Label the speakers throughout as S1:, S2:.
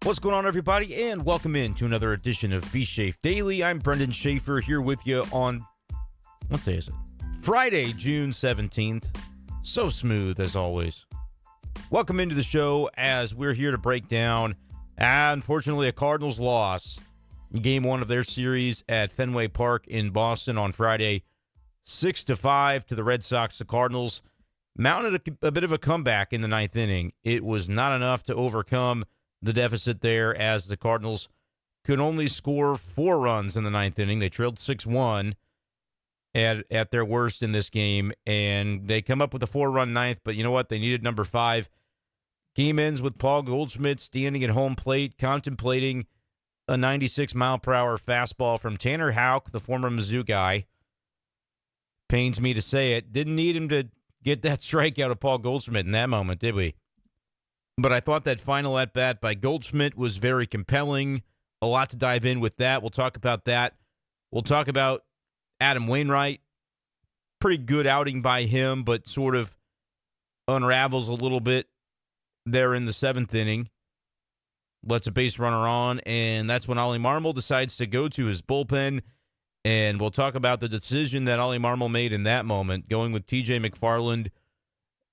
S1: What's going on, everybody, and welcome in to another edition of Be Schaeffer Daily. I'm Brenden Schaeffer here with you on, what day is it? Friday, June 17th. So smooth, as always. Welcome into the show as we're here to break down, unfortunately, a Cardinals loss. Game one of their series at Fenway Park in Boston on Friday, 6-5 to the Red Sox. The Cardinals mounted a bit of a comeback in the ninth inning. It was not enough to overcome the deficit there, as the Cardinals could only score 4 runs in the ninth inning. They trailed 6-1 at their worst in this game, and they come up with a 4-run ninth, but you know what? They needed number 5. Game ends with Paul Goldschmidt standing at home plate, contemplating a 96-mile-per-hour fastball from Tanner Houck, the former Mizzou guy. Pains me to say it. Didn't need him to get that strikeout of Paul Goldschmidt in that moment, did we? But I thought that final at-bat by Goldschmidt was very compelling. A lot to dive in with that. We'll talk about that. We'll talk about Adam Wainwright. Pretty good outing by him, but sort of unravels a little bit there in the 7th inning. Lets a base runner on, and that's when Oli Marmol decides to go to his bullpen. And we'll talk about the decision that Oli Marmol made in that moment, going with TJ McFarland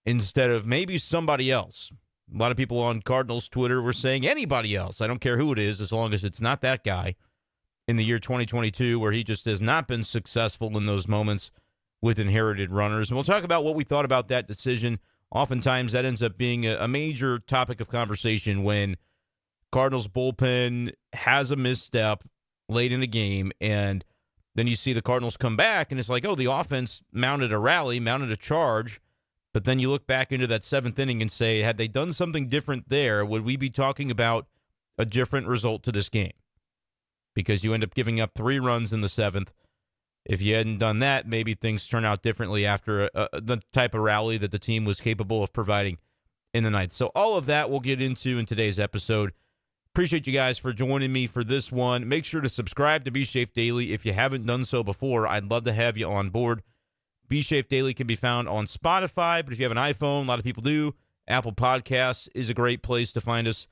S1: instead of maybe somebody else. A lot of people on Cardinals Twitter were saying anybody else. I don't care who it is, as long as it's not that guy in the year 2022, where he just has not been successful in those moments with inherited runners. And we'll talk about what we thought about that decision. Oftentimes, that ends up being a major topic of conversation when Cardinals bullpen has a misstep late in a game, and then you see the Cardinals come back, and it's like, oh, the offense mounted a rally, mounted a charge. But then you look back into that 7th inning and say, had they done something different there, would we be talking about a different result to this game? Because you end up giving up 3 runs in the 7th. If you hadn't done that, maybe things turn out differently after the type of rally that the team was capable of providing in the ninth. So all of that we'll get into in today's episode. Appreciate you guys for joining me for this one. Make sure to subscribe to Be Schaeffer Daily if you haven't done so before. I'd love to have you on board. Be Schaeffer Daily can be found on Spotify, but if you have an iPhone, a lot of people do, Apple Podcasts is a great place to find us.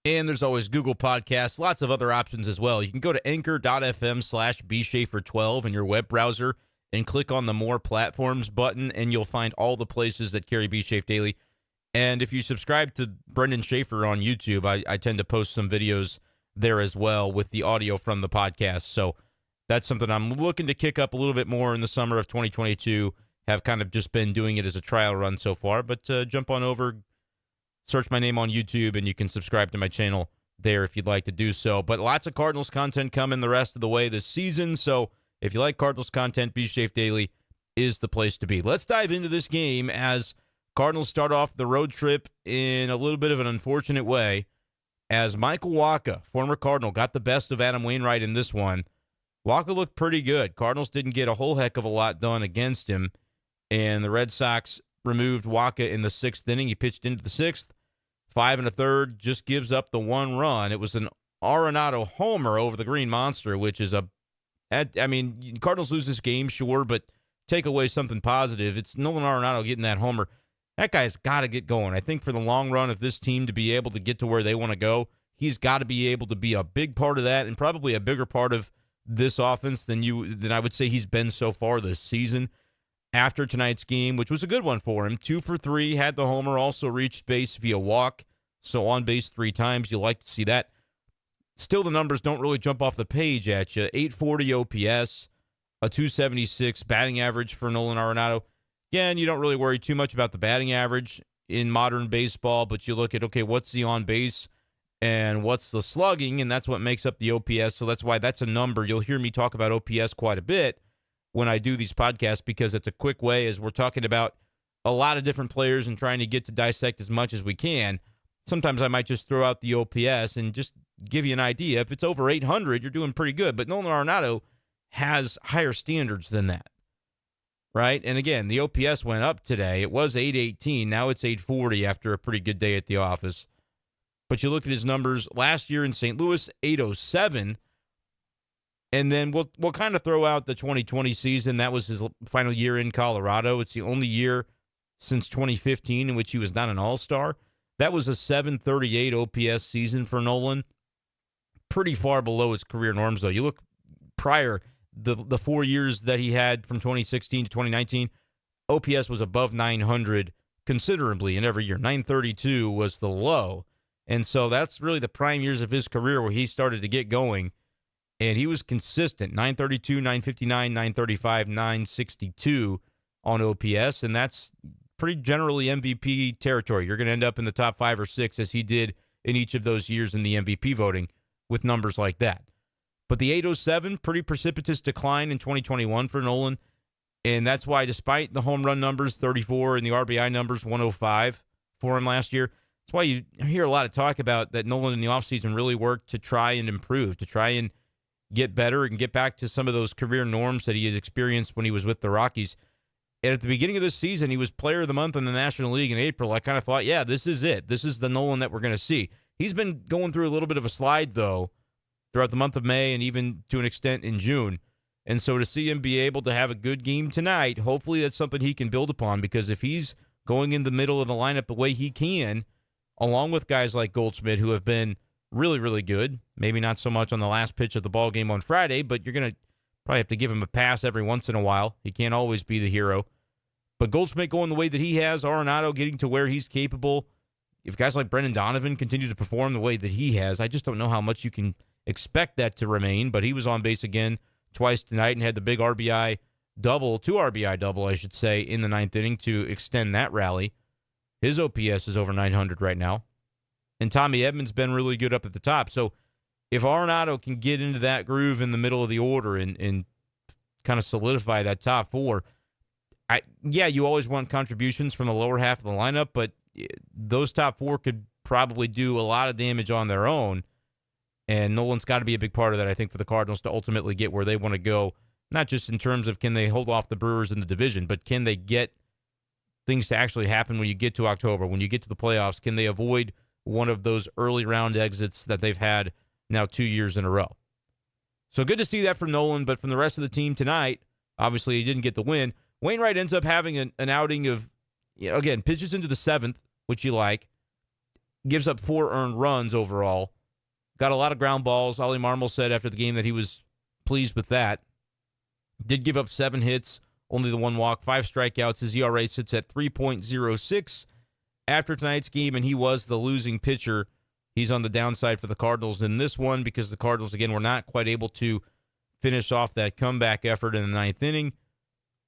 S1: And there's always Google Podcasts, lots of other options as well. You can go to anchor.fm/BSchaeffer12 in your web browser and click on the More Platforms button, and you'll find all the places that carry Be Schaeffer Daily. And if you subscribe to Brenden Schaeffer on YouTube, I tend to post some videos there as well with the audio from the podcast. So that's something I'm looking to kick up a little bit more in the summer of 2022. Have kind of just been doing it as a trial run so far. But jump on over, search my name on YouTube, and you can subscribe to my channel there if you'd like to do so. But lots of Cardinals content coming the rest of the way this season. So if you like Cardinals content, Be Schaeffer Daily is the place to be. Let's dive into this game as Cardinals start off the road trip in a little bit of an unfortunate way, as Michael Wacha, former Cardinal, got the best of Adam Wainwright in this one. Wacha looked pretty good. Cardinals didn't get a whole heck of a lot done against him, and the Red Sox removed Wacha in the 6th inning. He pitched into the 6th, 5 1/3, just gives up the 1 run. It was an Arenado homer over the Green Monster, which is Cardinals lose this game, sure, but take away something positive. It's Nolan Arenado getting that homer. That guy's got to get going. I think for the long run of this team to be able to get to where they want to go, he's got to be able to be a big part of that, and probably a bigger part of this offense than I would say he's been so far this season. After tonight's game, which was a good one for him, 2 for 3, had the homer, also reached base via walk, so on base 3 times. You like to see that. Still, the numbers don't really jump off the page at you. 840 OPS, a 276 batting average for Nolan Arenado. Again, you don't really worry too much about the batting average in modern baseball, but you look at, okay, what's the on base and what's the slugging, and that's what makes up the OPS. So that's why that's a number. You'll hear me talk about OPS quite a bit when I do these podcasts, because it's a quick way as we're talking about a lot of different players and trying to get to dissect as much as we can. Sometimes I might just throw out the OPS and just give you an idea. If it's over 800, you're doing pretty good. But Nolan Arenado has higher standards than that, right? And again, the OPS went up today. It was 818. Now it's 840 after a pretty good day at the office. But you look at his numbers last year in St. Louis, 807. And then we'll kind of throw out the 2020 season. That was his final year in Colorado. It's the only year since 2015 in which he was not an all-star. That was a 738 OPS season for Nolan. Pretty far below his career norms, though. You look prior, the 4 years that he had from 2016 to 2019, OPS was above 900 considerably in every year. 932 was the low. And so that's really the prime years of his career where he started to get going. And he was consistent, 932, 959, 935, 962 on OPS. And that's pretty generally MVP territory. You're going to end up in the top 5 or 6 as he did in each of those years in the MVP voting with numbers like that. But the 807, pretty precipitous decline in 2021 for Nolan. And that's why, despite the home run numbers, 34, and the RBI numbers, 105 for him last year, that's why you hear a lot of talk about that Nolan in the offseason really worked to try and improve, to try and get better and get back to some of those career norms that he had experienced when he was with the Rockies. And at the beginning of this season, he was Player of the Month in the National League in April. I kind of thought, yeah, this is it. This is the Nolan that we're going to see. He's been going through a little bit of a slide, though, throughout the month of May and even to an extent in June. And so to see him be able to have a good game tonight, hopefully that's something he can build upon, because if he's going in the middle of the lineup the way he can, along with guys like Goldschmidt who have been really, really good, maybe not so much on the last pitch of the ball game on Friday, but you're going to probably have to give him a pass every once in a while. He can't always be the hero. But Goldschmidt going the way that he has, Arenado getting to where he's capable, if guys like Brendan Donovan continue to perform the way that he has, I just don't know how much you can expect that to remain. But he was on base again twice tonight and had the big RBI double, 2 RBI double, I should say, in the 9th inning to extend that rally. His OPS is over 900 right now. And Tommy Edman's been really good up at the top. So if Arenado can get into that groove in the middle of the order and kind of solidify that top 4, you always want contributions from the lower half of the lineup, but those top 4 could probably do a lot of damage on their own. And Nolan's got to be a big part of that, I think, for the Cardinals to ultimately get where they want to go, not just in terms of can they hold off the Brewers in the division, but can they get things to actually happen when you get to October, when you get to the playoffs? Can they avoid one of those early round exits that they've had now 2 years in a row? So good to see that from Nolan, but from the rest of the team tonight, obviously he didn't get the win. Wainwright ends up having an outing of, again, pitches into the 7th, which you like, gives up 4 earned runs overall. Got a lot of ground balls. Oli Marmol said after the game that he was pleased with that. Did give up 7 hits, only the 1 walk, 5 strikeouts. His ERA sits at 3.06 after tonight's game, and he was the losing pitcher. He's on the downside for the Cardinals in this one because the Cardinals, again, were not quite able to finish off that comeback effort in the 9th inning.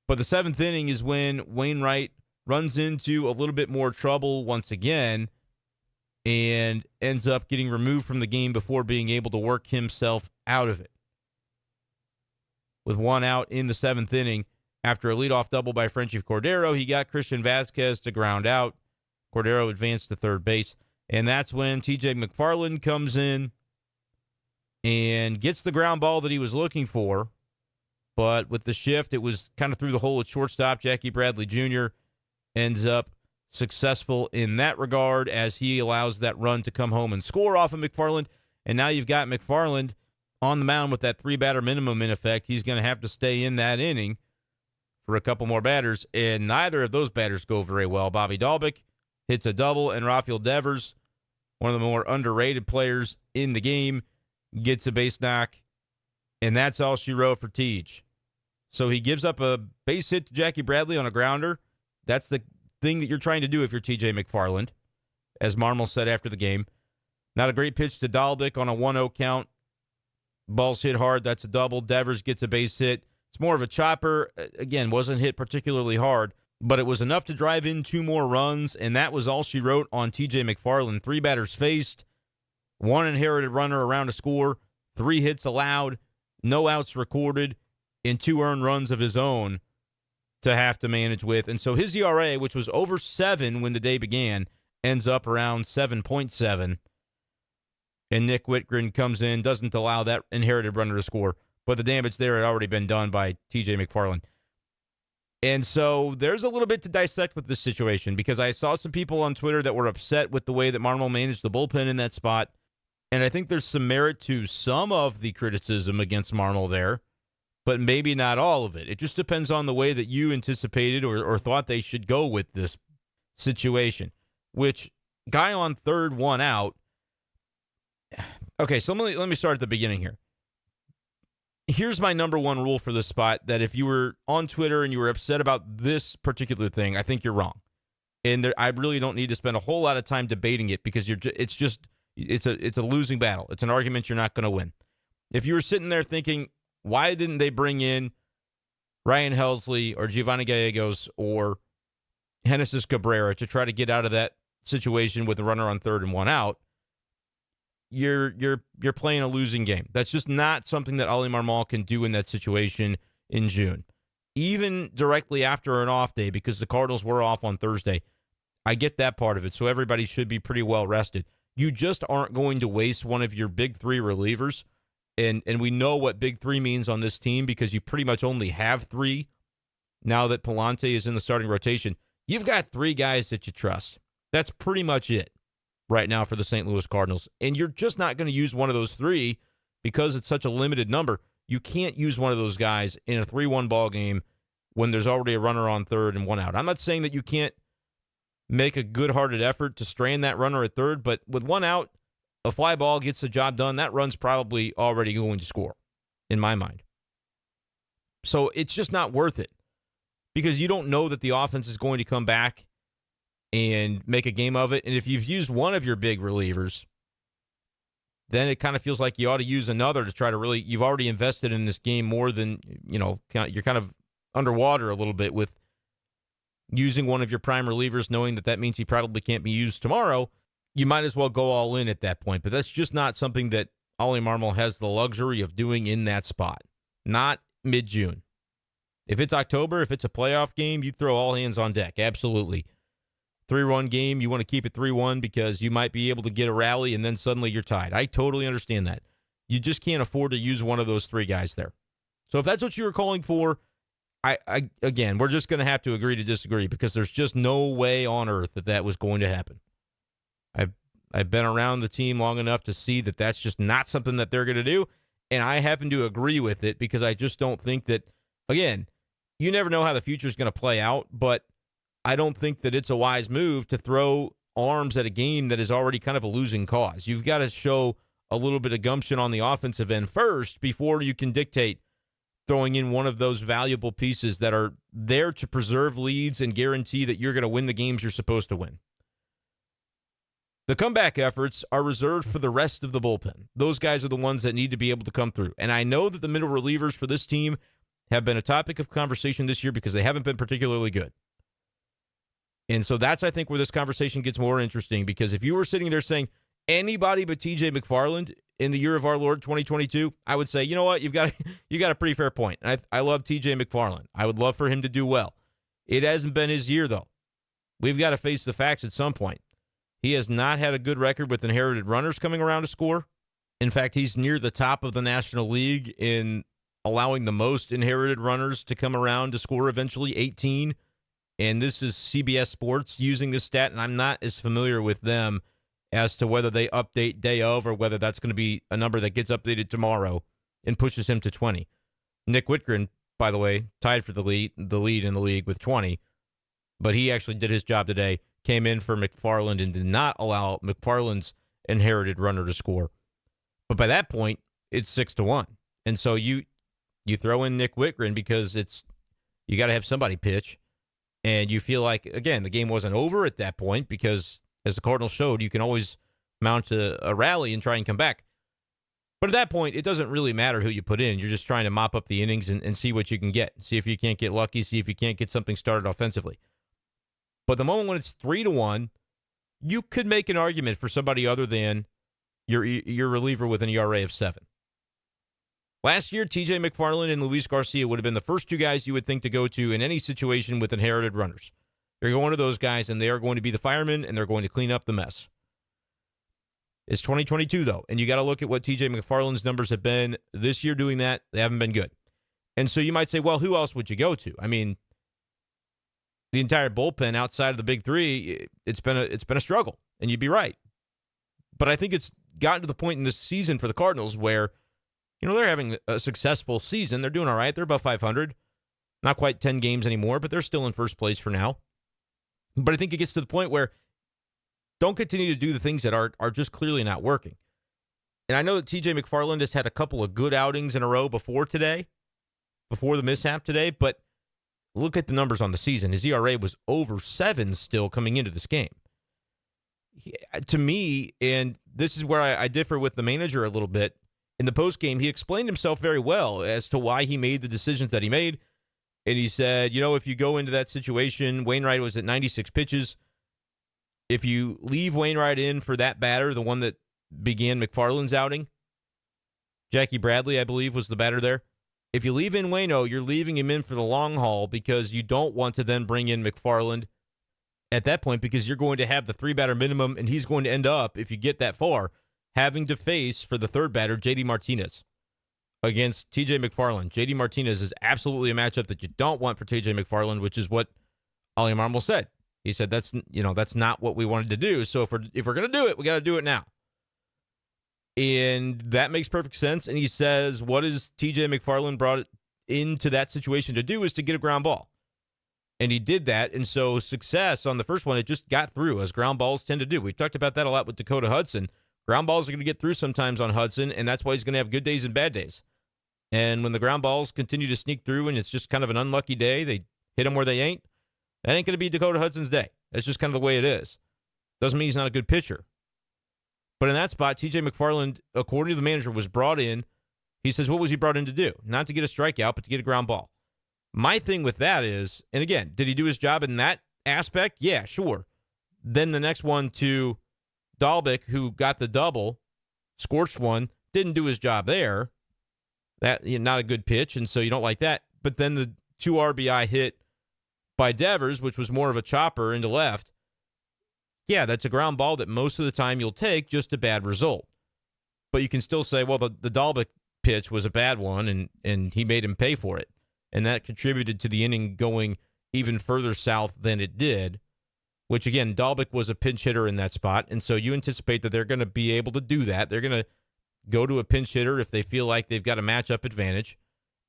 S1: But the 7th inning is when Wainwright runs into a little bit more trouble once again and ends up getting removed from the game before being able to work himself out of it. With 1 out in the 7th inning, after a leadoff double by Frenchie Cordero, he got Christian Vasquez to ground out. Cordero advanced to third base, and that's when TJ McFarland comes in and gets the ground ball that he was looking for. But with the shift, it was kind of through the hole at shortstop. Jackie Bradley Jr. ends up successful in that regard as he allows that run to come home and score off of McFarland. And now you've got McFarland on the mound with that 3-batter minimum in effect. He's going to have to stay in that inning for a couple more batters, and neither of those batters go very well. Bobby Dahlbeck hits a double, and Rafael Devers, one of the more underrated players in the game, gets a base knock, and that's all she wrote for Tej. So he gives up a base hit to Jackie Bradley on a grounder. That's the thing that you're trying to do if you're TJ McFarland, as Marmol said after the game. Not a great pitch to Dahlbeck on a 1-0 count. Ball's hit hard. That's a double. Devers gets a base hit. It's more of a chopper. Again, wasn't hit particularly hard, but it was enough to drive in 2 more runs, and that was all she wrote on TJ McFarland. 3 batters faced, 1 inherited runner around to score, 3 hits allowed, no outs recorded, and 2 earned runs of his own to have to manage with. And so his ERA, which was over 7 when the day began, ends up around 7.7. And Nick Whitgren comes in, doesn't allow that inherited runner to score. But the damage there had already been done by TJ McFarland. And so there's a little bit to dissect with this situation, because I saw some people on Twitter that were upset with the way that Marmol managed the bullpen in that spot. And I think there's some merit to some of the criticism against Marmol there, but maybe not all of it. It just depends on the way that you anticipated or thought they should go with this situation, which Guy on third, one out. Okay, so let me start at the beginning here. Here's my number one rule for this spot, that if you were on Twitter and you were upset about this particular thing, I think you're wrong. And I really don't need to spend a whole lot of time debating it, because it's a losing battle. It's an argument you're not going to win. If you were sitting there thinking, why didn't they bring in Ryan Helsley or Giovanni Gallegos or Genesis Cabrera to try to get out of that situation with a runner on third and one out, you're playing a losing game. That's just not something that Oli Marmol can do in that situation in June. Even directly after an off day, because the Cardinals were off on Thursday, I get that part of it, so everybody should be pretty well rested. You just aren't going to waste one of your big three relievers, and we know what big three means on this team, because you pretty much only have three now that Pallante is in the starting rotation. You've got three guys that you trust. That's pretty much it right now for the St. Louis Cardinals. And you're just not going to use one of those three because it's such a limited number. You can't use one of those guys in a 3-1 ball game when there's already a runner on third and one out. I'm not saying that you can't make a good-hearted effort to strand that runner at third, but with one out, a fly ball gets the job done. That run's probably already going to score, in my mind. So it's just not worth it, because you don't know that the offense is going to come back and make a game of it. And if you've used one of your big relievers, then it kind of feels like you ought to use another to try to really, you've already invested in this game more than, you're kind of underwater a little bit with using one of your prime relievers, knowing that means he probably can't be used tomorrow. You might as well go all in at that point. But that's just not something that Oli Marmol has the luxury of doing in that spot. Not mid-June. If it's October, if it's a playoff game, you throw all hands on deck. Absolutely. 3-1 game, you want to keep it 3-1 because you might be able to get a rally and then suddenly you're tied. I totally understand that. You just can't afford to use one of those three guys there. So if that's what you were calling for, again, we're just going to have to agree to disagree, because there's just no way on earth that was going to happen. I've been around the team long enough to see that that's just not something that they're going to do, and I happen to agree with it because I just don't think that, again, you never know how the future is going to play out, but I don't think that it's a wise move to throw arms at a game that is already kind of a losing cause. You've got to show a little bit of gumption on the offensive end first before you can dictate throwing in one of those valuable pieces that are there to preserve leads and guarantee that you're going to win the games you're supposed to win. The comeback efforts are reserved for the rest of the bullpen. Those guys are the ones that need to be able to come through. And I know that the middle relievers for this team have been a topic of conversation this year because they haven't been particularly good. And so that's, I think, where this conversation gets more interesting, because if you were sitting there saying anybody but TJ McFarland in the year of our Lord 2022, I would say, you know what, you got a pretty fair point. And I love TJ McFarland. I would love for him to do well. It hasn't been his year, though. We've got to face the facts at some point. He has not had a good record with inherited runners coming around to score. In fact, he's near the top of the National League in allowing the most inherited runners to come around to score eventually, 18. And this is CBS Sports using this stat, and I'm not as familiar with them as to whether they update day of or whether that's going to be a number that gets updated tomorrow and pushes him to 20. Nick Whitgren, by the way, tied for the lead in the league with 20, but he actually did his job today, came in for McFarland and did not allow McFarland's inherited runner to score. But by that point, it's 6-1. And so you throw in Nick Whitgren because you got to have somebody pitch. And you feel like, again, the game wasn't over at that point because, as the Cardinals showed, you can always mount a rally and try and come back. But at that point, it doesn't really matter who you put in. You're just trying to mop up the innings and see what you can get. See if you can't get lucky. See if you can't get something started offensively. But the moment when it's 3-1, you could make an argument for somebody other than your reliever with an ERA of 7. Last year, TJ McFarland and Luis Garcia would have been the first two guys you would think to go to in any situation with inherited runners. You're going to those guys, and they are going to be the firemen, and they're going to clean up the mess. It's 2022, though, and you got to look at what TJ McFarland's numbers have been this year doing that. They haven't been good. And so you might say, well, who else would you go to? I mean, the entire bullpen outside of the big three, it's been a struggle, and you'd be right. But I think it's gotten to the point in this season for the Cardinals where, they're having a successful season. They're doing all right. They're above 500. Not quite 10 games anymore, but they're still in first place for now. But I think it gets to the point where Don't continue to do the things that are just clearly not working. And I know that TJ McFarland has had a couple of good outings in a row before the mishap today, but look at the numbers on the season. His ERA was over 7 still coming into this game. To me, and this is where I differ with the manager a little bit, in the postgame, he explained himself very well as to why he made the decisions that he made. And he said, if you go into that situation, Wainwright was at 96 pitches. If you leave Wainwright in for that batter, the one that began McFarland's outing, Jackie Bradley, I believe, was the batter there. If you leave in Waino, you're leaving him in for the long haul because you don't want to then bring in McFarland at that point because you're going to have the 3-batter minimum, and he's going to end up, if you get that far, having to face for the third batter, JD Martinez against TJ McFarland. JD Martinez is absolutely a matchup that you don't want for TJ McFarland, which is what Oli Marmol said. He said that's not what we wanted to do. So if we're going to do it, we got to do it now. And that makes perfect sense. And he says, what is TJ McFarland brought into that situation to do is to get a ground ball. And he did that. And so success on the first one, it just got through, as ground balls tend to do. We talked about that a lot with Dakota Hudson. Ground balls are going to get through sometimes on Hudson, and that's why he's going to have good days and bad days. And when the ground balls continue to sneak through and it's just kind of an unlucky day, they hit him where they ain't, that ain't going to be Dakota Hudson's day. That's just kind of the way it is. Doesn't mean he's not a good pitcher. But in that spot, TJ McFarland, according to the manager, was brought in. He says, what was he brought in to do? Not to get a strikeout, but to get a ground ball. My thing with that is, and again, did he do his job in that aspect? Yeah, sure. Then the next one to Dalbec, who got the double, scorched one, didn't do his job there. That not a good pitch, and so you don't like that. But then the 2 RBI hit by Devers, which was more of a chopper into left. Yeah, that's a ground ball that most of the time you'll take, just a bad result. But you can still say, well, the Dalbec pitch was a bad one, and he made him pay for it. And that contributed to the inning going even further south than it did, which, again, Dalbec was a pinch hitter in that spot. And so you anticipate that they're going to be able to do that. They're going to go to a pinch hitter if they feel like they've got a matchup advantage.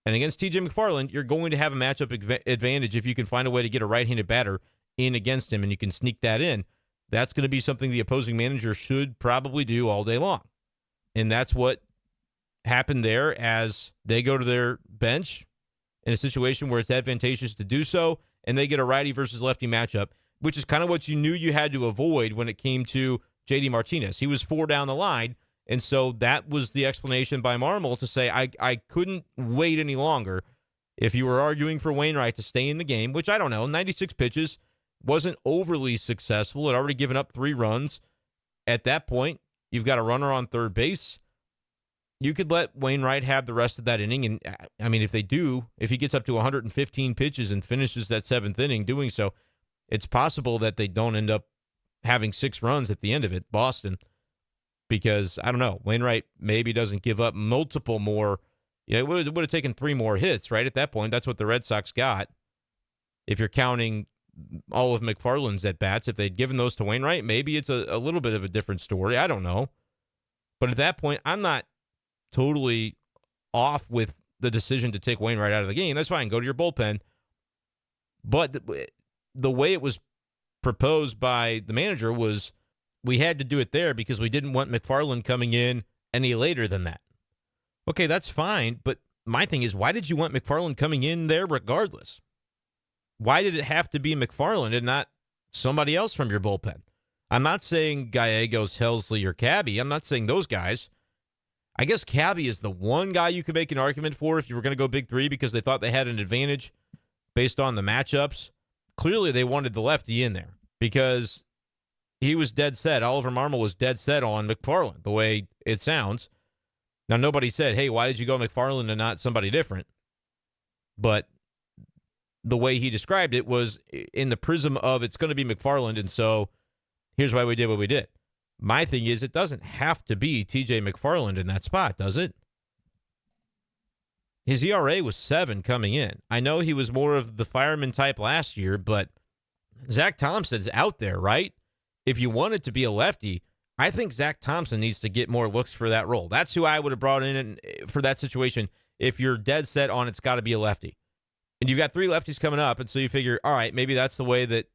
S1: And against TJ McFarland, you're going to have a matchup advantage if you can find a way to get a right-handed batter in against him and you can sneak that in. That's going to be something the opposing manager should probably do all day long. And that's what happened there as they go to their bench in a situation where it's advantageous to do so, and they get a righty versus lefty matchup, which is kind of what you knew you had to avoid when it came to JD Martinez. He was 4 down the line, and so that was the explanation by Marmol to say, I couldn't wait any longer. If you were arguing for Wainwright to stay in the game, which I don't know, 96 pitches, wasn't overly successful. Had already given up 3 runs. At that point, you've got a runner on third base. You could let Wainwright have the rest of that inning. And, I mean, if he gets up to 115 pitches and finishes that 7th inning doing so, it's possible that they don't end up having 6 runs at the end of it, Boston, because, I don't know, Wainwright maybe doesn't give up multiple more. Yeah, it would have taken 3 more hits, right? At that point, that's what the Red Sox got. If you're counting all of McFarland's at-bats, if they'd given those to Wainwright, maybe it's a little bit of a different story. I don't know. But at that point, I'm not totally off with the decision to take Wainwright out of the game. That's fine. Go to your bullpen. But the way it was proposed by the manager was we had to do it there because we didn't want McFarland coming in any later than that. Okay, that's fine. But my thing is, why did you want McFarland coming in there regardless? Why did it have to be McFarland and not somebody else from your bullpen? I'm not saying Gallegos, Helsley, or Cabby. I'm not saying those guys. I guess Cabby is the one guy you could make an argument for if you were going to go big 3 because they thought they had an advantage based on the matchups. Clearly, they wanted the lefty in there because he was dead set. Oliver Marmol was dead set on McFarland, the way it sounds. Now, nobody said, hey, why did you go McFarland and not somebody different? But the way he described it was in the prism of it's going to be McFarland, and so here's why we did what we did. My thing is, it doesn't have to be TJ McFarland in that spot, does it? His ERA was 7 coming in. I know he was more of the fireman type last year, but Zach Thompson's out there, right? If you want it to be a lefty, I think Zach Thompson needs to get more looks for that role. That's who I would have brought in for that situation if you're dead set on it's got to be a lefty. And you've got 3 lefties coming up, and so you figure, all right, maybe that's the way that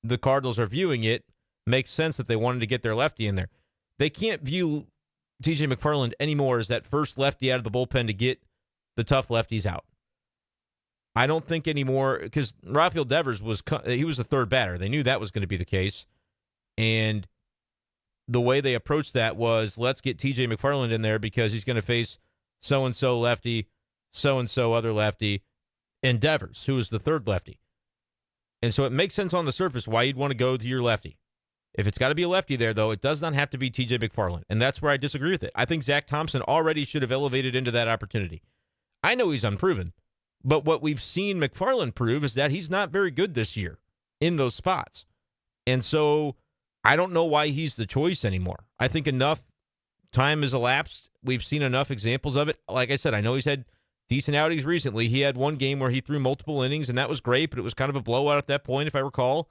S1: the Cardinals are viewing it. makes sense that they wanted to get their lefty in there. They can't view TJ McFarland anymore as that first lefty out of the bullpen to get the tough lefties out. I don't think anymore, because Rafael Devers was the third batter. They knew that was going to be the case. And the way they approached that was, let's get TJ McFarland in there because he's going to face so-and-so lefty, so-and-so other lefty, and Devers, who is the third lefty. And so it makes sense on the surface why you'd want to go to your lefty. If it's got to be a lefty there, though, it does not have to be TJ McFarland. And that's where I disagree with it. I think Zach Thompson already should have elevated into that opportunity. I know he's unproven, but what we've seen McFarland prove is that he's not very good this year in those spots. And so I don't know why he's the choice anymore. I think enough time has elapsed. We've seen enough examples of it. Like I said, I know he's had decent outings recently. He had one game where he threw multiple innings, and that was great, but it was kind of a blowout at that point, if I recall.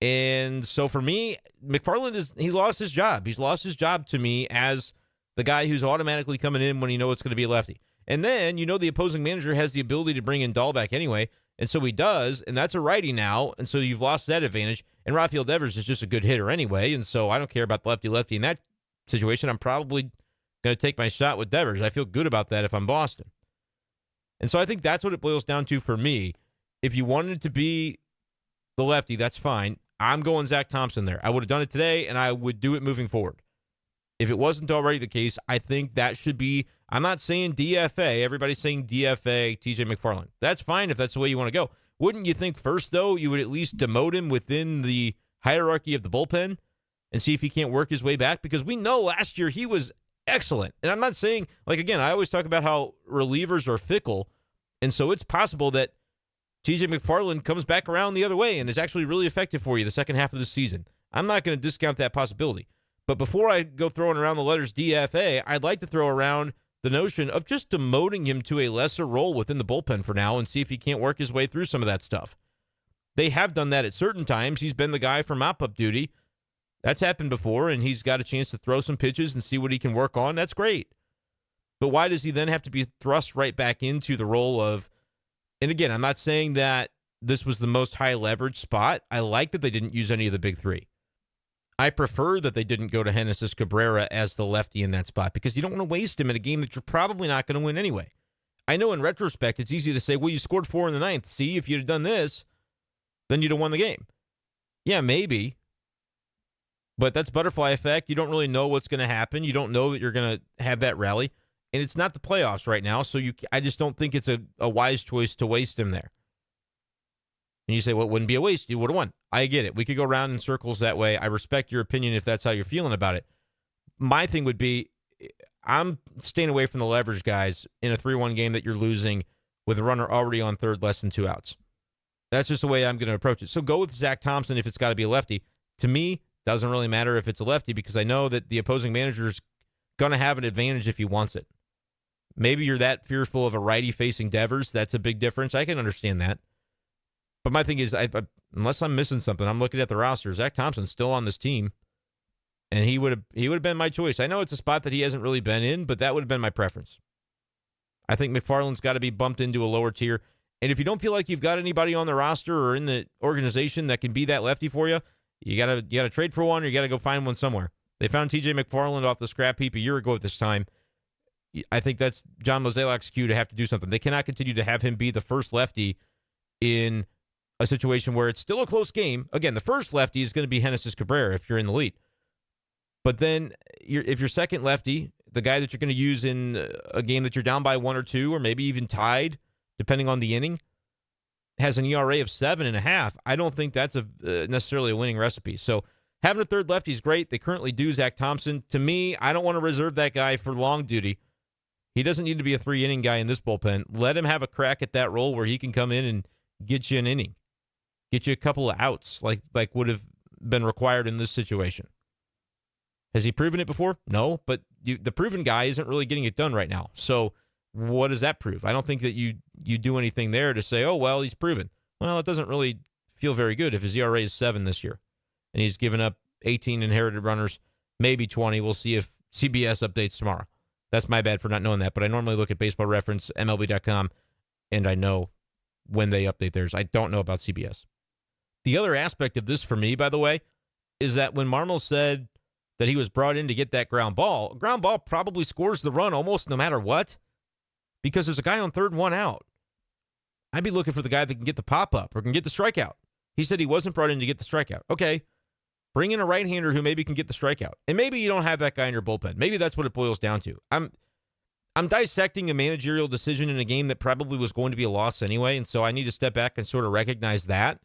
S1: And so for me, McFarland he's lost his job. He's lost his job to me as the guy who's automatically coming in when you know it's going to be a lefty. And then, the opposing manager has the ability to bring in Dahlbeck anyway, and so he does, and that's a righty now, and so you've lost that advantage. And Rafael Devers is just a good hitter anyway, and so I don't care about the lefty-lefty in that situation. I'm probably going to take my shot with Devers. I feel good about that if I'm Boston. And so I think that's what it boils down to for me. If you wanted it to be the lefty, that's fine. I'm going Zach Thompson there. I would have done it today, and I would do it moving forward. If it wasn't already the case, I think that should be, I'm not saying DFA. Everybody's saying DFA TJ McFarland. That's fine if that's the way you want to go. Wouldn't you think first, though, you would at least demote him within the hierarchy of the bullpen and see if he can't work his way back? Because we know last year he was excellent. And I'm not saying, again, I always talk about how relievers are fickle. And so it's possible that TJ McFarland comes back around the other way and is actually really effective for you the second half of the season. I'm not going to discount that possibility. But before I go throwing around the letters DFA, I'd like to throw around the notion of just demoting him to a lesser role within the bullpen for now and see if he can't work his way through some of that stuff. They have done that at certain times. He's been the guy for mop-up duty. That's happened before, and he's got a chance to throw some pitches and see what he can work on. That's great. But why does he then have to be thrust right back into the role of, and again, I'm not saying that this was the most high leverage spot. I like that they didn't use any of the big three. I prefer that they didn't go to Genesis Cabrera as the lefty in that spot because you don't want to waste him in a game that you're probably not going to win anyway. I know in retrospect, it's easy to say, well, you scored 4 in the ninth. See, if you'd have done this, then you'd have won the game. Yeah, maybe. But that's butterfly effect. You don't really know what's going to happen. You don't know that you're going to have that rally. And it's not the playoffs right now, so I just don't think it's a wise choice to waste him there. And you say, well, it wouldn't be a waste. You would have won. I get it. We could go around in circles that way. I respect your opinion if that's how you're feeling about it. My thing would be, I'm staying away from the leverage guys in a 3-1 game that you're losing with a runner already on third, less than 2 outs. That's just the way I'm going to approach it. So go with Zach Thompson if it's got to be a lefty. To me, doesn't really matter if it's a lefty because I know that the opposing manager is going to have an advantage if he wants it. Maybe you're that fearful of a righty facing Devers. That's a big difference. I can understand that. But my thing is, unless I'm missing something, I'm looking at the roster. Zach Thompson's still on this team, and he would have been my choice. I know it's a spot that he hasn't really been in, but that would have been my preference. I think McFarland's got to be bumped into a lower tier. And if you don't feel like you've got anybody on the roster or in the organization that can be that lefty for you, you gotta trade for one, or you got to go find one somewhere. They found TJ McFarland off the scrap heap a year ago at this time. I think that's John Mozeliak's cue to have to do something. They cannot continue to have him be the first lefty in a situation where it's still a close game. Again, the first lefty is going to be Genesis Cabrera if you're in the lead. But then if you're second lefty, the guy that you're going to use in a game that you're down by 1 or 2 or maybe even tied, depending on the inning, has an ERA of 7.5, I don't think that's necessarily a winning recipe. So having a third lefty is great. They currently do Zach Thompson. To me, I don't want to reserve that guy for long duty. He doesn't need to be a 3-inning guy in this bullpen. Let him have a crack at that role where he can come in and get you an inning. Get you a couple of outs like would have been required in this situation. Has he proven it before? No, but the proven guy isn't really getting it done right now. So what does that prove? I don't think that you do anything there to say, oh, well, he's proven. Well, it doesn't really feel very good if his ERA is 7 this year. And he's given up 18 inherited runners, maybe 20. We'll see if CBS updates tomorrow. That's my bad for not knowing that, but I normally look at Baseball Reference, MLB.com, and I know when they update theirs. I don't know about CBS. The other aspect of this for me, by the way, is that when Marmol said that he was brought in to get that ground ball probably scores the run almost no matter what, because there's a guy on third and one out. I'd be looking for the guy that can get the pop-up or can get the strikeout. He said he wasn't brought in to get the strikeout. Okay, bring in a right-hander who maybe can get the strikeout. And maybe you don't have that guy in your bullpen. Maybe that's what it boils down to. I'm dissecting a managerial decision in a game that probably was going to be a loss anyway, and so I need to step back and sort of recognize that.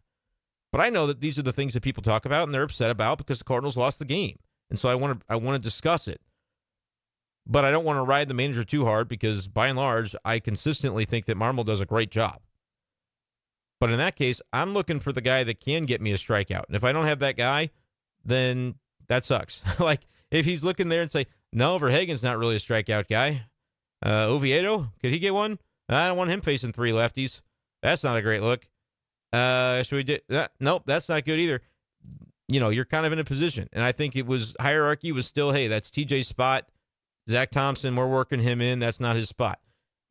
S1: But I know that these are the things that people talk about and they're upset about because the Cardinals lost the game. And so I want to discuss it. But I don't want to ride the manager too hard because, by and large, I consistently think that Marmol does a great job. But in that case, I'm looking for the guy that can get me a strikeout. And if I don't have that guy, then that sucks. Like, if he's looking there and say, no, Verhagen's not really a strikeout guy. Oviedo, could he get one? I don't want him facing three lefties. That's not a great look. Should we do that? Nope, that's not good either. You know, you're kind of in a position. And I think it was hierarchy was still, hey, that's TJ's spot. Zach Thompson, we're working him in. That's not his spot.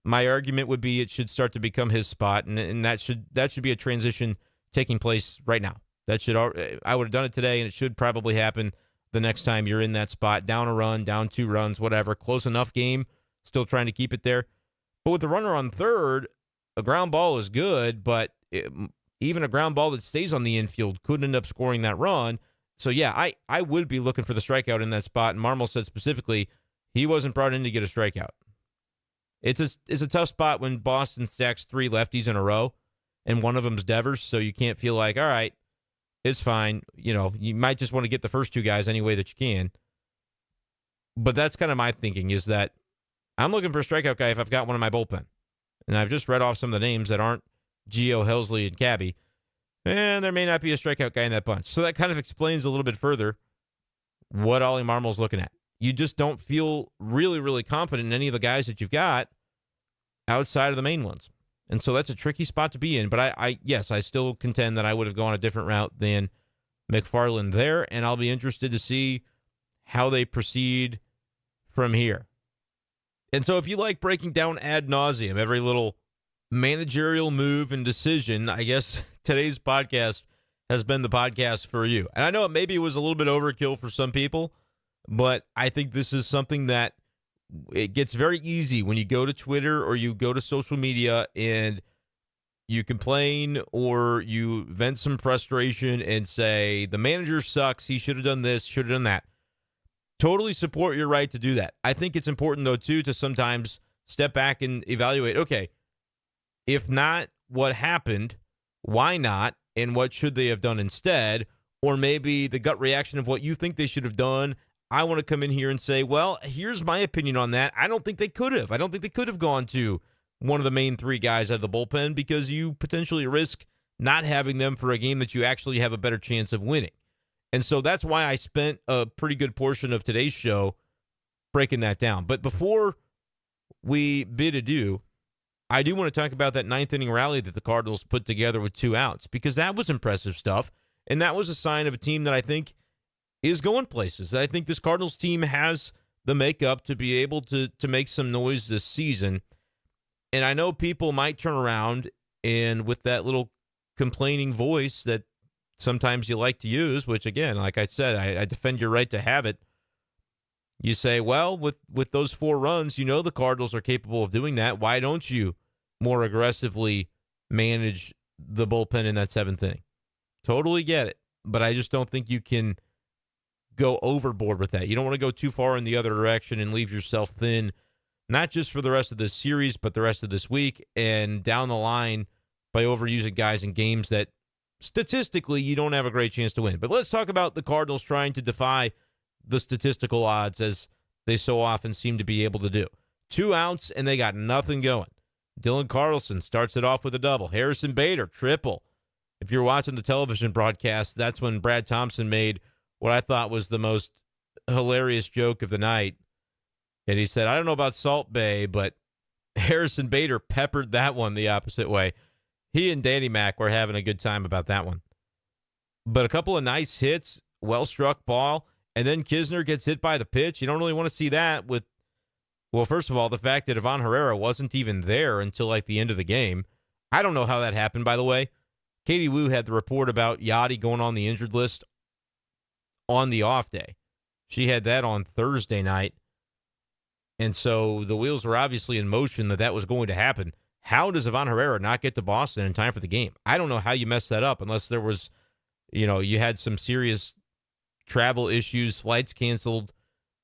S1: My argument would be it should start to become his spot, and that should be a transition taking place right now. I would have done it today, and it should probably happen the next time you're in that spot. Down a run, down 2 runs, whatever. Close enough game, still trying to keep it there. But with the runner on third, a ground ball is good, but even a ground ball that stays on the infield could end up scoring that run. So, yeah, I would be looking for the strikeout in that spot, and Marmol said specifically he wasn't brought in to get a strikeout. It's a tough spot when Boston stacks 3 lefties in a row, and one of them's Devers, so you can't feel like, all right, it's fine. You know, you might just want to get the first 2 guys any way that you can. But that's kind of my thinking, is that I'm looking for a strikeout guy if I've got one in my bullpen. And I've just read off some of the names that aren't Gio, Helsley, and Cabby. And there may not be a strikeout guy in that bunch. So that kind of explains a little bit further what Oli Marmol's looking at. You just don't feel really, really confident in any of the guys that you've got outside of the main ones. And so that's a tricky spot to be in. But yes, I still contend that I would have gone a different route than McFarland there. And I'll be interested to see how they proceed from here. And so if you like breaking down ad nauseum every little managerial move and decision, I guess today's podcast has been the podcast for you. And I know maybe it was a little bit overkill for some people, but I think this is something that it gets very easy when you go to Twitter or you go to social media and you complain or you vent some frustration and say, the manager sucks, he should have done this, should have done that. Totally support your right to do that. I think it's important, though, too, to sometimes step back and evaluate, okay, if not what happened, why not, and what should they have done instead? Or maybe the gut reaction of what you think they should have done. I want to come in here and say, well, here's my opinion on that. I don't think they could have. I don't think they could have gone to one of the main 3 guys out of the bullpen because you potentially risk not having them for a game that you actually have a better chance of winning. And so that's why I spent a pretty good portion of today's show breaking that down. But before we bid adieu, I do want to talk about that 9th inning rally that the Cardinals put together with 2 outs, because that was impressive stuff. And that was a sign of a team that I think is going places. I think this Cardinals team has the makeup to be able to make some noise this season. And I know people might turn around and with that little complaining voice that sometimes you like to use, which again, like I said, I defend your right to have it. You say, well, with those 4 runs, you know the Cardinals are capable of doing that. Why don't you more aggressively manage the bullpen in that 7th inning? Totally get it. But I just don't think you can go overboard with that. You don't want to go too far in the other direction and leave yourself thin, not just for the rest of this series, but the rest of this week and down the line by overusing guys in games that statistically you don't have a great chance to win. But let's talk about the Cardinals trying to defy the statistical odds as they so often seem to be able to do. 2 outs, and they got nothing going. Dylan Carlson starts it off with a double. Harrison Bader, triple. If you're watching the television broadcast, that's when Brad Thompson made what I thought was the most hilarious joke of the night. And he said, I don't know about Salt Bay, but Harrison Bader peppered that one the opposite way. He and Danny Mac were having a good time about that one. But a couple of nice hits, well-struck ball, and then Kisner gets hit by the pitch. You don't really want to see that with, well, first of all, the fact that Ivan Herrera wasn't even there until like the end of the game. I don't know how that happened, by the way. Katie Wu had the report about Yadi going on the injured list on the off day. She had that on Thursday night. And so the wheels were obviously in motion that was going to happen. How does Ivan Herrera not get to Boston in time for the game? I don't know how you messed that up unless there was, you had some serious travel issues, flights canceled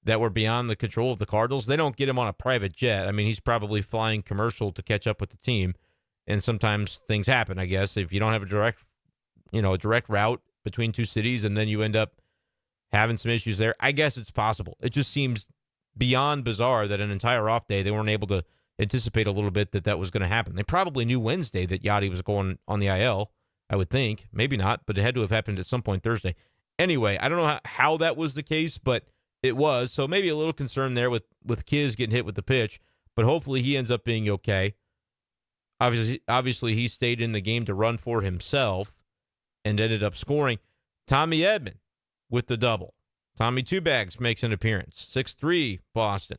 S1: that were beyond the control of the Cardinals. They don't get him on a private jet. I mean, he's probably flying commercial to catch up with the team. And sometimes things happen, I guess. If you don't have a direct route between two cities and then you end up having some issues there, I guess it's possible. It just seems beyond bizarre that an entire off day they weren't able to anticipate a little bit that was going to happen. They probably knew Wednesday that Yadi was going on the IL, I would think. Maybe not, but it had to have happened at some point Thursday. Anyway, I don't know how that was the case, but it was. So maybe a little concern there with Kiz getting hit with the pitch, but hopefully he ends up being okay. Obviously, he stayed in the game to run for himself and ended up scoring. Tommy Edman with the double. Tommy Two Bags makes an appearance. 6-3 Boston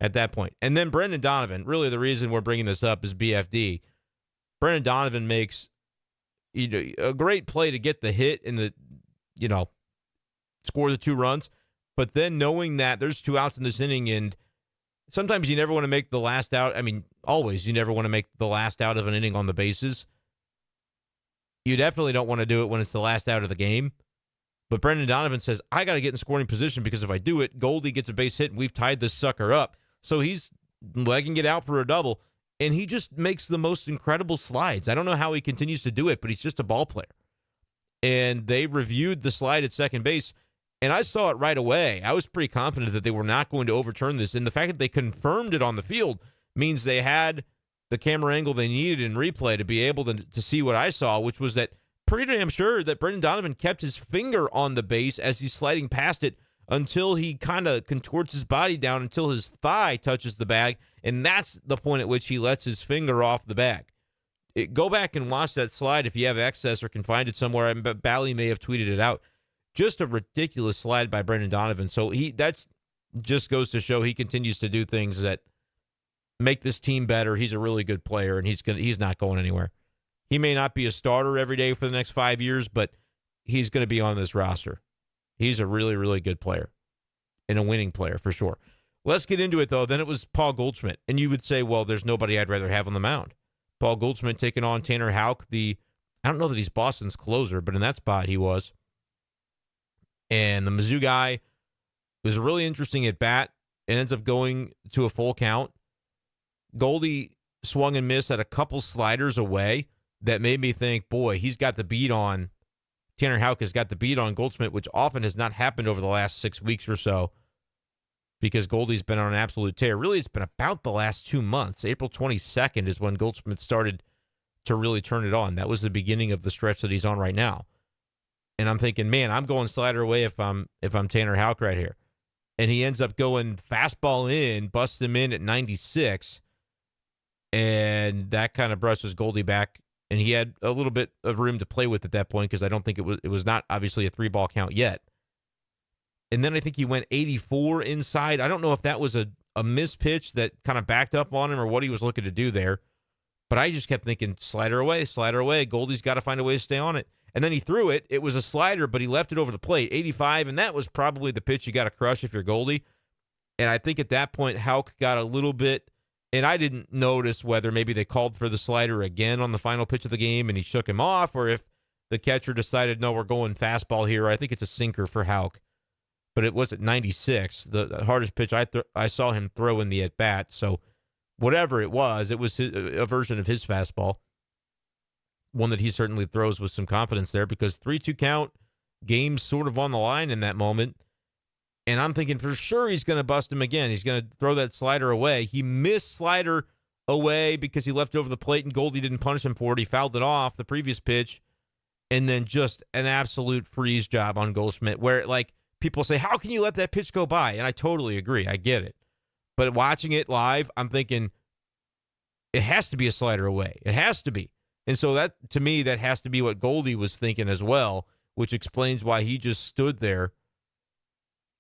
S1: at that point. And then Brendan Donovan, really the reason we're bringing this up is BFD. Brendan Donovan makes a great play to get the hit and score the 2 runs. But then knowing that there's 2 outs in this inning, and sometimes you never want to make the last out. I mean, always you never want to make the last out of an inning on the bases. You definitely don't want to do it when it's the last out of the game. But Brendan Donovan says, I got to get in scoring position because if I do it, Goldie gets a base hit and we've tied this sucker up. So he's legging it out for a double, and he just makes the most incredible slides. I don't know how he continues to do it, but he's just a ball player. And they reviewed the slide at second base, and I saw it right away. I was pretty confident that they were not going to overturn this, and the fact that they confirmed it on the field means they had the camera angle they needed in replay to be able to see what I saw, which was that pretty damn sure that Brendan Donovan kept his finger on the base as he's sliding past it until he kind of contorts his body down until his thigh touches the bag, and that's the point at which he lets his finger off the bag. Go back and watch that slide if you have access or can find it somewhere. Bally may have tweeted it out. Just a ridiculous slide by Brendan Donovan. So that's just goes to show he continues to do things that make this team better. He's a really good player, and he's not going anywhere. He may not be a starter every day for the next 5 years, but he's going to be on this roster. He's a really, really good player and a winning player for sure. Let's get into it, though. Then it was Paul Goldschmidt. And you would say, well, there's nobody I'd rather have on the mound. Paul Goldschmidt taking on Tanner Houck. I don't know that he's Boston's closer, but in that spot he was. And the Mizzou guy was a really interesting at bat. It ends up going to a full count. Goldie swung and missed at a couple sliders away that made me think, boy, he's got the beat on. Tanner Houck has got the beat on Goldschmidt, which often has not happened over the last 6 weeks or so because Goldie's been on an absolute tear. Really, it's been about the last 2 months. April 22nd is when Goldschmidt started to really turn it on. That was the beginning of the stretch that he's on right now. And I'm thinking, man, I'm going slider away if I'm Tanner Houck right here. And he ends up going fastball in, busts him in at 96. And that kind of brushes Goldie back. And he had a little bit of room to play with at that point because I don't think it was not obviously a 3-ball count yet. And then I think he went 84 inside. I don't know if that was a missed pitch that kind of backed up on him or what he was looking to do there. But I just kept thinking, slider away, slider away. Goldie's got to find a way to stay on it. And then he threw it. It was a slider, but he left it over the plate, 85, and that was probably the pitch you got to crush if you're Goldie. And I think at that point, Houck got a little bit, and I didn't notice whether maybe they called for the slider again on the final pitch of the game and he shook him off, or if the catcher decided, no, we're going fastball here. I think it's a sinker for Houck. But it was at 96, the hardest pitch I saw him throw in the at-bat. So whatever it was a version of his fastball. One that he certainly throws with some confidence there because 3-2 count, game's sort of on the line in that moment. And I'm thinking for sure he's going to bust him again. He's going to throw that slider away. He missed slider away because he left it over the plate and Goldie didn't punish him for it. He fouled it off the previous pitch. And then just an absolute freeze job on Goldschmidt where people say, how can you let that pitch go by? And I totally agree. I get it. But watching it live, I'm thinking it has to be a slider away. It has to be. And so that, to me, that has to be what Goldie was thinking as well, which explains why he just stood there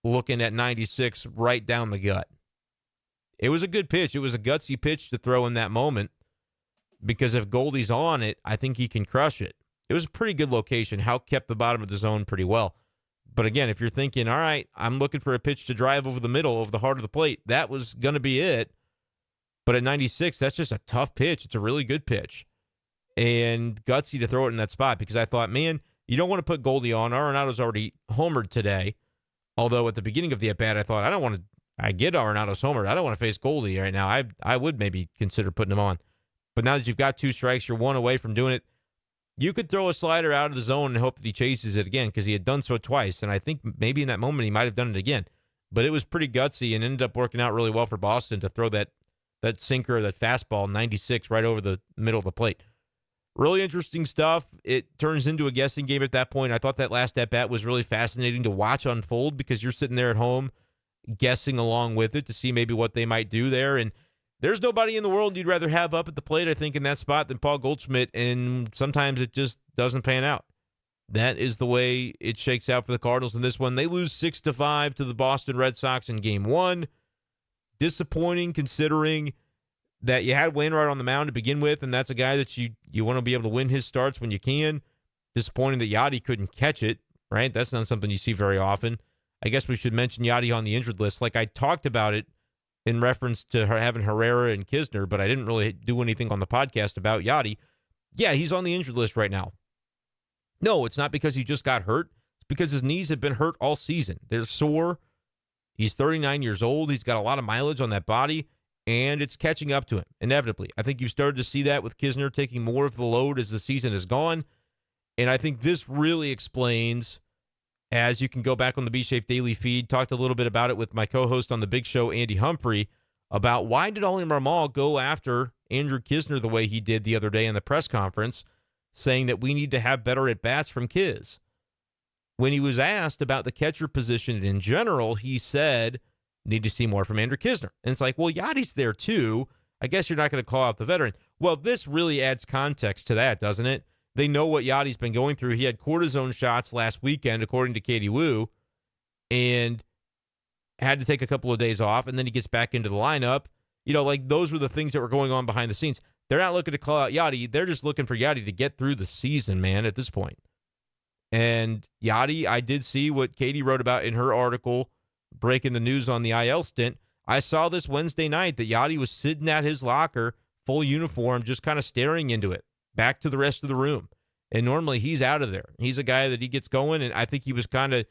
S1: looking at 96 right down the gut. It was a good pitch. It was a gutsy pitch to throw in that moment because if Goldie's on it, I think he can crush it. It was a pretty good location. Houck kept the bottom of the zone pretty well. But again, if you're thinking, all right, I'm looking for a pitch to drive over the middle of the heart of the plate, that was going to be it. But at 96, that's just a tough pitch. It's a really good pitch. And gutsy to throw it in that spot because I thought, man, you don't want to put Goldie on. Arenado's already homered today. Although at the beginning of the at-bat, I thought, I get Arenado's homered. I don't want to face Goldie right now. I would maybe consider putting him on. But now that you've got 2 strikes, you're 1 away from doing it. You could throw a slider out of the zone and hope that he chases it again because he had done so twice. And I think maybe in that moment he might have done it again. But it was pretty gutsy and ended up working out really well for Boston to throw that sinker, that fastball, 96, right over the middle of the plate. Really interesting stuff. It turns into a guessing game at that point. I thought that last at-bat was really fascinating to watch unfold because you're sitting there at home guessing along with it to see maybe what they might do there. And there's nobody in the world you'd rather have up at the plate, I think, in that spot than Paul Goldschmidt, and sometimes it just doesn't pan out. That is the way it shakes out for the Cardinals in this one. They lose 6-5 to the Boston Red Sox in Game 1. Disappointing considering that you had Wainwright on the mound to begin with, and that's a guy that you want to be able to win his starts when you can. Disappointing that Yadi couldn't catch it, right? That's not something you see very often. I guess we should mention Yadi on the injured list. Like I talked about it in reference to her having Herrera and Kisner, but I didn't really do anything on the podcast about Yadi. Yeah, he's on the injured list right now. No, it's not because he just got hurt. It's because his knees have been hurt all season. They're sore. He's 39 years old. He's got a lot of mileage on that body, and it's catching up to him, inevitably. I think you've started to see that with Kisner taking more of the load as the season has gone, and I think this really explains, as you can go back on the B-Shape Daily feed, talked a little bit about it with my co-host on the Big Show, Andy Humphrey, about why did Oli Marmol go after Andrew Kisner the way he did the other day in the press conference, saying that we need to have better at-bats from Kiz. When he was asked about the catcher position in general, he said, need to see more from Andrew Kisner. And it's like, well, Yadi's there too. I guess you're not going to call out the veteran. Well, this really adds context to that, doesn't it? They know what Yadi's been going through. He had cortisone shots last weekend, according to Katie Wu, and had to take a couple of days off, and then he gets back into the lineup. You know, like those were the things that were going on behind the scenes. They're not looking to call out Yadi. They're just looking for Yadi to get through the season, man, at this point. And Yadi, I did see what Katie wrote about in her article, breaking the news on the IL stint. I saw this Wednesday night that Yadi was sitting at his locker, full uniform, just kind of staring into it, back to the rest of the room. And normally he's out of there. He's a guy that he gets going, and I think he was kind of,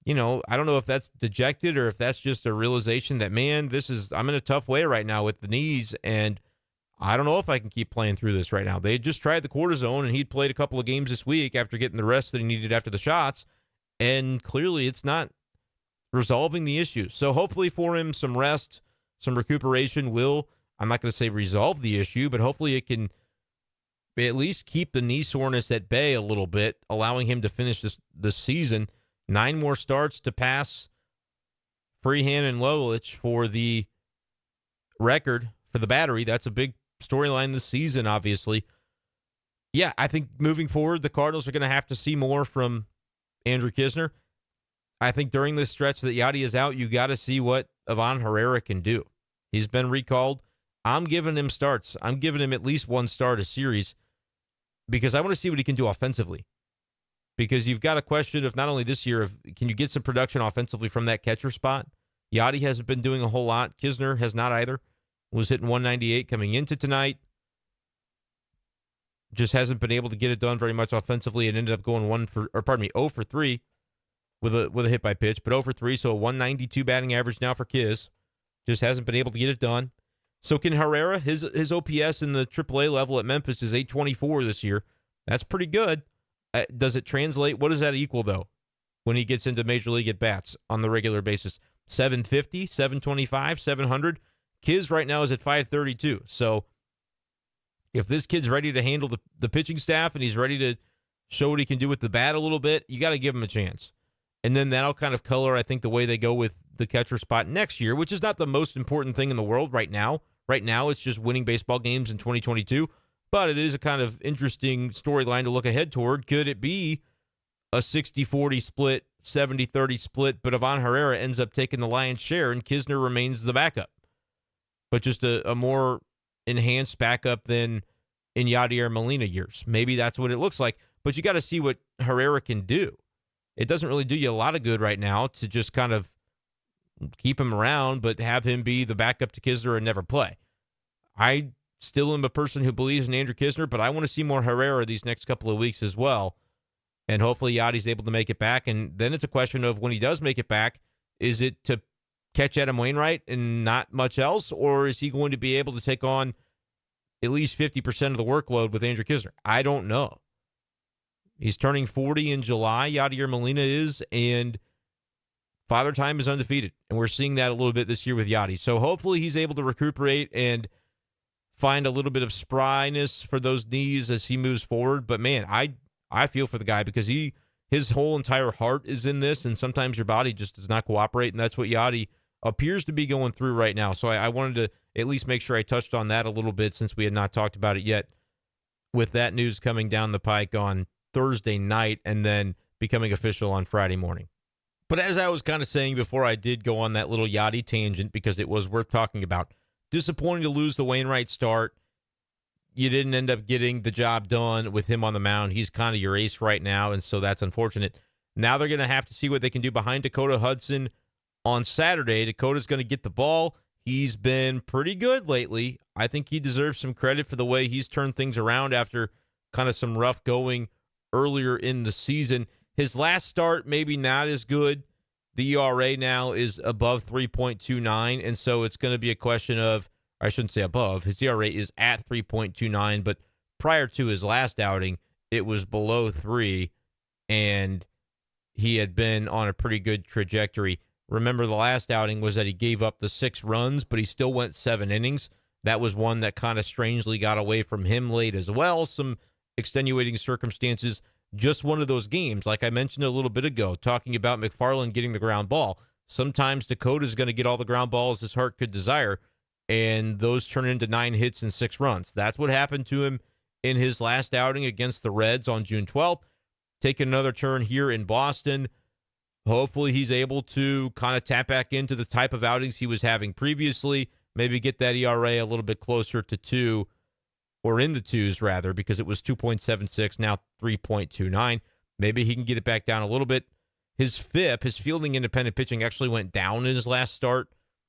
S1: you know, I don't know if that's dejected or if that's just a realization that, man, I'm in a tough way right now with the knees, and I don't know if I can keep playing through this right now. They just tried the cortisone, and he'd played a couple of games this week after getting the rest that he needed after the shots, and clearly it's not resolving the issue. So hopefully for him, some rest, some recuperation will, I'm not going to say resolve the issue, but hopefully it can at least keep the knee soreness at bay a little bit, allowing him to finish this season. 9 more starts to pass Freehan and Lolich for the record for the Battery. That's a big storyline this season, obviously. Yeah, I think moving forward, the Cardinals are going to have to see more from Andrew Kisner. I think during this stretch that Yadi is out, you got to see what Ivan Herrera can do. He's been recalled. I'm giving him starts. I'm giving him at least 1 start a series because I want to see what he can do offensively. Because you've got a question of not only this year, can you get some production offensively from that catcher spot? Yadi hasn't been doing a whole lot. Kisner has not either. Was hitting 198 coming into tonight. Just hasn't been able to get it done very much offensively and ended up going 0 for 3 with a hit by pitch, but 0 for 3, so a 192 batting average now for Kiz. Just hasn't been able to get it done. So can Herrera, his OPS in the AAA level at Memphis is 824 this year. That's pretty good. Does it translate? What does that equal, though, when he gets into Major League at-bats on the regular basis? 750, 725, 700? Kiz right now is at 532. So if this kid's ready to handle the pitching staff and he's ready to show what he can do with the bat a little bit, you got to give him a chance. And then that'll kind of color, I think, the way they go with the catcher spot next year, which is not the most important thing in the world right now. Right now, it's just winning baseball games in 2022. But it is a kind of interesting storyline to look ahead toward. Could it be a 60-40 split, 70-30 split, but Ivan Herrera ends up taking the lion's share and Kisner remains the backup? But just a more enhanced backup than in Yadi or Molina years. Maybe that's what it looks like. But you got to see what Herrera can do. it doesn't really do you a lot of good right now to just kind of keep him around, but have him be the backup to Kisner and never play. I still am a person who believes in Andrew Kisner, but I want to see more Herrera these next couple of weeks as well. And hopefully Yadi's able to make it back. And then it's a question of when he does make it back, is it to catch Adam Wainwright and not much else? Or is he going to be able to take on at least 50% of the workload with Andrew Kisner? I don't know. He's turning 40 in July, Yadier Molina is, and Father Time is undefeated. And we're seeing that a little bit this year with Yadi. So hopefully he's able to recuperate and find a little bit of spryness for those knees as he moves forward. But, man, I feel for the guy because his whole entire heart is in this, and sometimes your body just does not cooperate, and that's what Yadi appears to be going through right now. So I wanted to at least make sure I touched on that a little bit since we had not talked about it yet, with that news coming down the pike on Thursday night and then becoming official on Friday morning. But as I was kind of saying before, I did go on that little Yadi tangent because it was worth talking about. Disappointing to lose the Wainwright start. You didn't end up getting the job done with him on the mound. He's kind of your ace right now, and so that's unfortunate. Now they're going to have to see what they can do behind Dakota Hudson on Saturday. Dakota's going to get the ball. He's been pretty good lately. I think he deserves some credit for the way he's turned things around after kind of some rough going earlier in the season. His last start, maybe not as good. The ERA now is above 3.29, and so it's going to be a question of, I shouldn't say above. His ERA is at 3.29, but prior to his last outing, it was below 3, and he had been on a pretty good trajectory. Remember, the last outing was that he gave up the 6 runs, but he still went 7 innings. That was one that kind of strangely got away from him late as well. Some extenuating circumstances. Just one of those games, like I mentioned a little bit ago, talking about McFarland getting the ground ball. Sometimes Dakota's going to get all the ground balls his heart could desire, and those turn into 9 hits and 6 runs. That's what happened to him in his last outing against the Reds on June 12th. Taking another turn here in Boston. Hopefully he's able to kind of tap back into the type of outings he was having previously, maybe get that ERA a little bit closer to 2, or in the 2s rather, because it was 2.76, now 3.29. Maybe he can get it back down a little bit. His FIP, his fielding independent pitching, actually went down in his last start.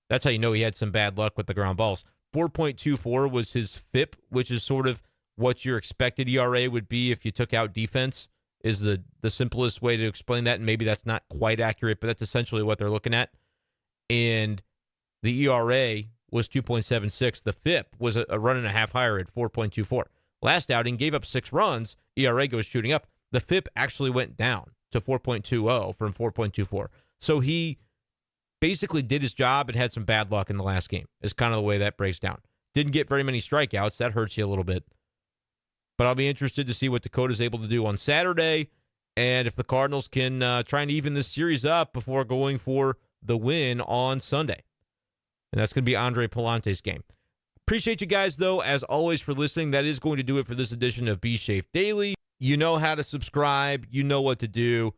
S1: That's how you know he had some bad luck with the ground balls. 4.24 was his FIP, which is sort of what your expected ERA would be if you took out defense, is the simplest way to explain that. And maybe that's not quite accurate, but that's essentially what they're looking at. And the ERA was 2.76. The FIP was a run and a half higher at 4.24. Last outing, gave up 6 runs. ERA goes shooting up. The FIP actually went down to 4.20 from 4.24. So he basically did his job and had some bad luck in the last game, is kind of the way that breaks down. Didn't get very many strikeouts. That hurts you a little bit. But I'll be interested to see what Dakota's able to do on Saturday, and if the Cardinals can try and even this series up before going for the win on Sunday. And that's going to be Andre Palante's game. Appreciate you guys, though, as always, for listening. That is going to do it for this edition of Be Safe Daily. You know how to subscribe. You know what to do.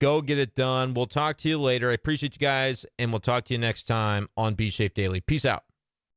S1: Go get it done. We'll talk to you later. I appreciate you guys, and we'll talk to you next time on Be Safe Daily. Peace out.